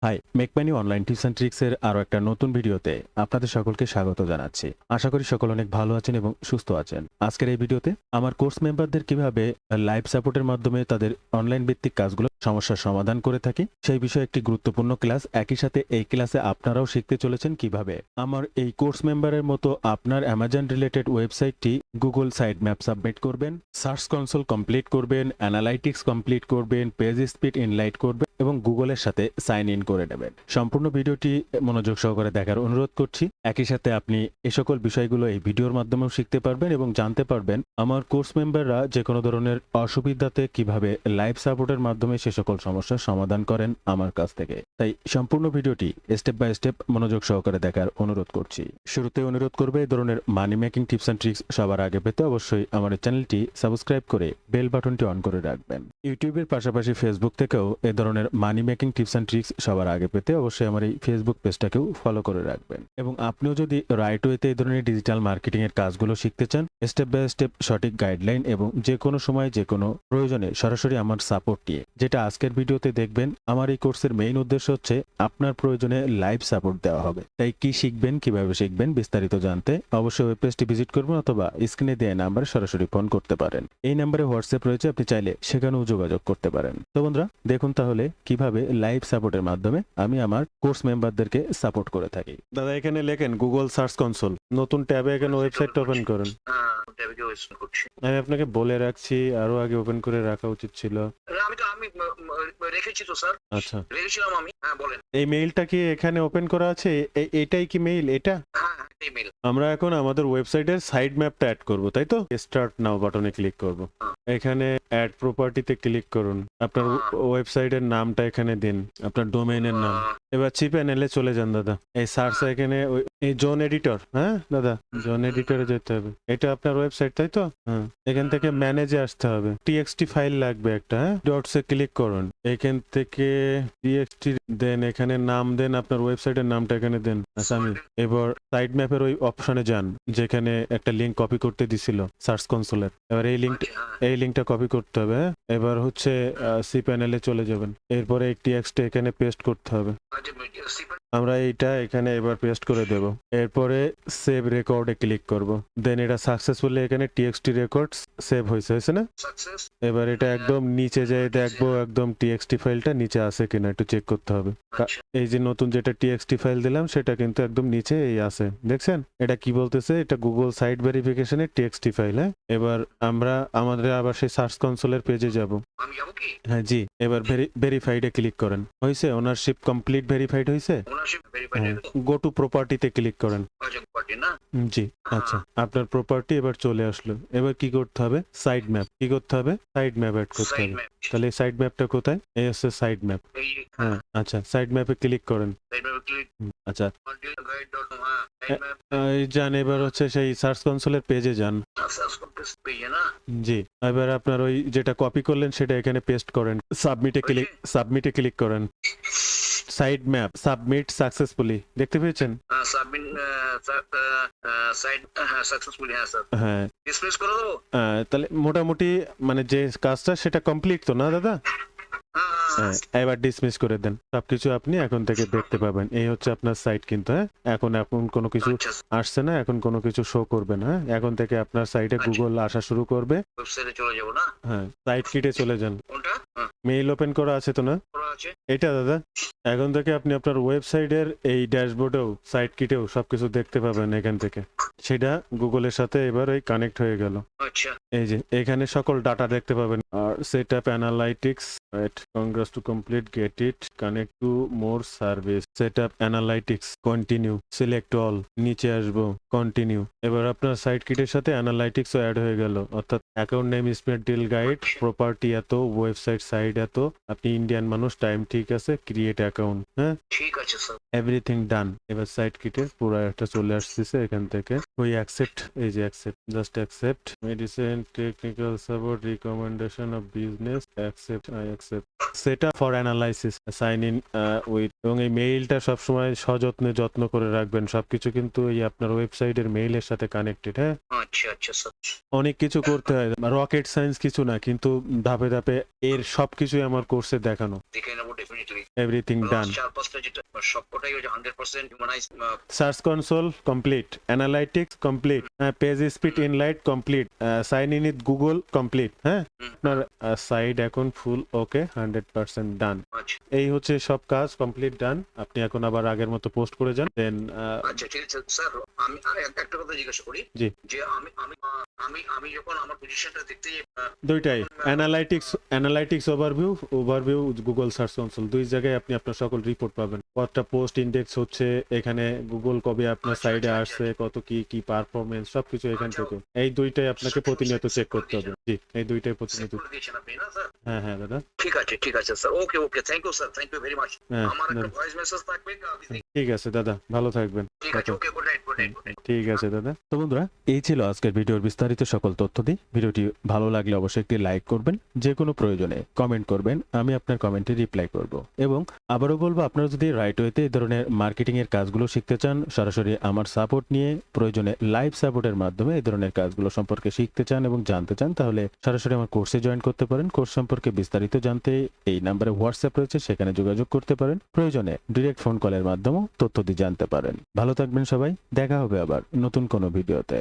High, make money online tips and ট্রিক্সের আরও একটা নতুন ভিডিওতে আপনাদের সকলকে স্বাগত জানাচ্ছি। আশা করি সকল অনেক ভালো আছেন এবং সুস্থ আছেন। আজকের এই ভিডিওতে আমার কোর্স মেম্বারদের কিভাবে লাইভ সাপোর্টের মাধ্যমে তাদের অনলাইন ভিত্তিক কাজগুলো সমস্যার সমাধান করে থাকি সেই বিষয়ে একটি গুরুত্বপূর্ণ ক্লাস। একই সাথে এই ক্লাসে আপনারাও শিখতে চলেছেন কিভাবে আমার এই কোর্স মেম্বারের মতো আপনার অ্যামাজন রিলেটেড ওয়েবসাইটটি গুগল সাইট ম্যাপ সাবমিট করবেন, সার্চ কনসোল কমপ্লিট করবেন, অ্যানালাইটিক্স কমপ্লিট করবেন, পেজ স্পিড ইনলাইট করবেন এবং গুগলের সাথে সাইন ইন করে নেবেন। সম্পূর্ণ ভিডিওটি মনোযোগ সহকারে দেখার অনুরোধ করছি। একই সাথে আপনি এই সকল বিষয়গুলো এই ভিডিওর মাধ্যমেও শিখতে পারবেন এবং জানতে পারবেন আমার কোর্স মেম্বাররা যে কোনো ধরনের অসুবিধাতে কিভাবে লাইভ সাপোর্টের মাধ্যমে সে সকল সমস্যার সমাধান করেন আমার কাছ থেকে। তাই সম্পূর্ণ ভিডিওটি স্টেপ বাই স্টেপ মনোযোগ সহকারে দেখার অনুরোধ করছি। শুরুতে অনুরোধ করবে এই ধরনের মানি মেকিং টিপস অ্যান্ড ট্রিক্স সবার আগে পেতে অবশ্যই আমার চ্যানেলটি সাবস্ক্রাইব করে বেল বাটনটি অন করে রাখবেন। ইউটিউবের পাশাপাশি ফেসবুক থেকেও এ ধরনের মানি মেকিং টিপস অ্যান্ড ট্রিক্স সবার আগে পেতে অবশ্যই আমার এই ফেসবুক পেজটাকেও ফলো করে রাখবেন। এবং আপনিও যদি রাইট ওয়েতে এই ধরনের ডিজিটাল মার্কেটিং এর কাজগুলো শিখতে চান, স্টেপ বাই স্টেপ সঠিক গাইডলাইন এবং যে কোনো সময় যে কোনো প্রয়োজনে সরাসরি আমার সাপোর্ট নিয়ে, যেটা আজকের ভিডিওতে দেখবেন, আমার এই কোর্সের মেইন উদ্দেশ্য হচ্ছে আপনার প্রয়োজনে লাইভ সাপোর্ট দেওয়া হবে। তাই কি শিখবেন, কিভাবে শিখবেন বিস্তারিত জানতে অবশ্যই ওয়েব পেজটি ভিজিট করবেন অথবা স্ক্রিনে দেওয়া নাম্বারে সরাসরি ফোন করতে পারেন। এই নাম্বারে হোয়াটসঅ্যাপ রয়েছে, আপনি চাইলে সেখানেও যোগাযোগ করতে পারেন। তো বন্ধুরা দেখুন তাহলে কিভাবে লাইভ সাপোর্টের মাধ্যমে আমি আমার কোর্স মেম্বারদেরকে সাপোর্ট করে থাকি। দাদা এখানে লেখেন গুগল সার্চ কনসোল, নতুন ট্যাবে এখানে ওয়েবসাইটটা ওপেন করুন। ট্যাবে গিয়ে ওয়েস্ট করছি। আমি আপনাকে বলে রাখছি, আরো আগে ওপেন করে রাখা উচিত ছিল। আমি রেখেছি তো স্যার। আচ্ছা, রেখেছিলাম আমি। হ্যাঁ বলেন। এই মেইলটা কি এখানে ওপেন করা আছে? এটাই কি মেইল এটা? হ্যাঁ ইমেল। আমরা এখন আমাদের ওয়েবসাইটের সাইড ম্যাপটা অ্যাড করব, তাই তো? স্টার্ট নাও বাটনে ক্লিক করব। এখানে অ্যাড প্রপার্টিতে ক্লিক করুন। আপনার ওয়েবসাইটের নামটা এখানে দিন, আপনার ডোমেইনের নাম। এবার চি প্যানেলে চলে যান দাদা। এই সার্চ এখানে এই জোন এডিটর, হ্যাঁ দাদা জোন এডিটরে যেতে হবে। এটা আপনার ওয়েবসাইট তাই তো? হ্যাঁ, এখান থেকে ম্যানেজে আসতে হবে। টিএক্সটি ফাইল লাগবে একটা, হ্যাঁ, ডটসে ক্লিক করুন। এখান থেকে টিএক্সটি দেন, এখানে নাম দেন, আপনার ওয়েবসাইটের নামটা এখানে দেন। আচ্ছা, আমি এবার সাইড ম্যাপের ওই অপশনে যান যেখানে একটা লিংক কপি করতে দিছিল সার্চ কনসোলের। এবার এই লিংকটা কপি করতে হবে। এবার হচ্ছে সি প্যানেলে চলে যাবেন। এরপরে একটি টেক্সট এখানে পেস্ট করতে হবে। আমরা এইটা এখানে এবার পেস্ট করে দেব। এরপরে সেভ রেকর্ডে ক্লিক করব। দেন এটা সাকসেসফুলি এখানে টিএক্সটি রেকর্ড সেভ হয়েছে না? এবার এটা একদম নিচে যেয়ে দেখবো একদম টিএক্সটি ফাইলটা নিচে আছে কিনা একটু চেক করতে হবে। এই যে নতুন যেটা টিএক্সটি ফাইল দিলাম সেটা কিন্তু একদম নিচে এই আছে, দেখছেন? এটা কি বলতেছে? এটা গুগল সাইট ভেরিফিকেশনের টিএক্সটি ফাইল। হ্যাঁ, এবার আমরা আমাদের আবার সেই সার্চ কনসোলের পেজে যাব। আমি যাব কি? হ্যাঁ জি, এবার ভেরিফাইডে ক্লিক করেন। হয়েছে? ওনারশিপ কমপ্লিট ভেরিফাইড হয়েছে? Ownership verified. গো টু প্রপার্টিতে ক্লিক করেন। পার্টি না? জি, আচ্ছা, আপনার প্রপার্টি এবার চলে আসলো। এবার কি করতে হবে? Side map. কি করতে হবে? সাইড ম্যাপ অ্যাড করতে সাইড হবে। ম্যাপ। তাহলে এই সাইড ম্যাপটা কোথায়? এই হচ্ছে সাইড ম্যাপ। এই হ্যাঁ, আচ্ছা, সাইড ম্যাপে ক্লিক করেন। Side map click. আচ্ছা, কন্টিনিউ গাইড ডট হ্যাঁ সাইড ম্যাপ। এই যান, এবার হচ্ছে সেই সার্চ কনসোলের পেজে যান। সার্চ করতে পেয়ে না? জি, এবার আপনার ওই যেটা কপি করলেন সেটা এখানে পেস্ট করেন। সাবমিটে ক্লিক করেন। সাইড ম্যাপ সাবমিট সাকসেসফুলি, দেখতে পেয়েছেন? সাবমিট সাইড হ্যাঁ সাকসেসফুলি। হ্যাঁ স্যার। হ্যাঁ, ডিসপ্লেস করে দেবো? তাহলে মোটামুটি মানে যে কাজটা সেটা কমপ্লিট তো না দাদা? হ্যাঁ, এবার ডিসমিস করে দেন। সবকিছু আপনি এখন থেকে দেখতে পাবেন। এই হচ্ছে আপনার সাইট কিন্তু। হ্যাঁ, এখন কোনো কিছু আসছে না, এখন কোনো কিছু শো করবে না। এখন থেকে আপনার সাইটে গুগল আসা শুরু করবে। ওয়েবসাইটে চলে যাব না? হ্যাঁ, সাইট কিটে চলে যান। কোনটা? মেইল ওপেন করা আছে তো না? করা আছে। এটা দাদা, এখন থেকে আপনি আপনার ওয়েবসাইটের এই ড্যাশবোর্ডেও সাইট কিটেও সবকিছু দেখতে পাবেন এখান থেকে। সেটা গুগলের সাথে এবার ওই কানেক্ট হয়ে গেল। আচ্ছা। এই যে এখানে সকল ডাটা দেখতে পাবেন। আর setup analytics, right, congress to complete, get it, connect to more service, setup analytics, continue, select all, নিচে আসবো, কন্টিনিউ। এবার আপনার সাইট কিটের সাথে অ্যানালাইটিক্সও অ্যাড হয়ে গেল, অর্থাৎ অ্যাকাউন্ট নেম, স্পেড, ডিল গাইড, প্রপার্টি এত, ওয়েবসাইট সাইট এত, আপনি ইন্ডিয়ান মানুষ, টাইম ঠিক আছে, ক্রিয়েট অ্যাকাউন্ট, হ্যাঁ, ঠিক আছে স্যার। এভরিথিং ডান। এবার সাইট কিটের পুরো একটা চলে আসতেছে এখান থেকে। ওই অ্যাকসেপ্ট, এই যে accept, just accept, medicine, technical support, recommendation of business, accept, I accept. সেটা for analysis, sign in with এবং এই মেইলটা সবসময় সযত্নে যত্ন করে রাখবেন। সবকিছু কিন্তু এই আপনার ওয়েবসাইটের মেইলের সাথে কানেক্টেড, হ্যাঁ? আচ্ছা আচ্ছা স্যার। অনেক কিছু করতে হয়, রকেট সায়েন্স কিছু না, কিন্তু ধাপে ধাপে এর সবকিছুই আমার কোর্সে দেখানো। দেখে নেবো ডেফিনেটলি। এভরিথিং ডান। চার পাঁচটা যেটা সবকটাই হচ্ছে 100% humanize. Search console complete, analytics complete, page speed insight complete, sign in with Google complete, হ্যাঁ? আপনার সাইট এখন ফুল ওকে, 100% ডান। আচ্ছা এই হচ্ছে সব কাজ কমপ্লিট ডান। আপনি এখন আবার আগের মতো পোস্ট করে যান, দেন আচ্ছা ঠিক আছে স্যার। আমি একটা কথা জিজ্ঞাসা করি জি। যে আমি আমি আমি আমি যখন আমার পজিশনটা দেখতে যাই, দুইটাই analytics overview Google search console, দুই জায়গায় আপনি আপনার সকল রিপোর্ট পাবেন। কতটা পোস্ট ইন্ডেক্স হচ্ছে এখানে, গুগল কবে আপনার আচ্ছা, সাইডে আচ্ছা, আসছে, কত কি পারফরমেন্স, সবকিছু এখান আচ্ছা। থেকে। এই দুইটাই আপনাকে সব প্রতিনিয়ত set চেক করে করতে হবে। জি, এই দুইটাই সেভ প্রতিনিয়ত। করে দিয়েছেন আপনি না স্যার? হ্যাঁ দাদা। ঠিক আছে sir. Okay okay, thank you sir, thank you very much. হ্যাঁ আমার একটা দাদা। ভয়েস মেসেজ থাকবে। ঠিক আছে দাদা, ভালো থাকবেন। ঠিক আছে, okay, good night good night good night. ঠিক আছে দাদা। তো বন্ধুরা, এই ছিল আজকের ভিডিওর বিস্তারিত সকল তথ্য দিয়ে। ভিডিওটি ভালো লাগলে অবশ্যই একটি লাইক করবেন, যে কোনো প্রয়োজনে কমেন্ট করবেন, আমি আপনার কমেন্টে রিপ্লাই করব। এবং আবারও বলবো, আপনারা যদি রাইট ওয়েতে এই ধরনের মার্কেটিং এর কাজগুলো শিখতে চান, সরাসরি আমার সাপোর্ট নিয়ে, প্রয়োজনে লাইভ সাপোর্টের মাধ্যমে এই ধরনের কাজগুলো সম্পর্কে শিখতে চান এবং জানতে চান, তাহলে সরাসরি আমার কোর্সে জয়েন করতে পারেন। কোর্স সম্পর্কে বিস্তারিত জানতে এই নাম্বারে হোয়াটসঅ্যাপ রয়েছে, সেখানে যোগাযোগ করতে পারেন। প্রয়োজনে ডিরেক্ট ফোন কলের মাধ্যমেও তথ্য দিয়ে জানতে পারেন। ভালো থাকবেন সবাই, দেখা হবে আবার নতুন কোনো ভিডিওতে।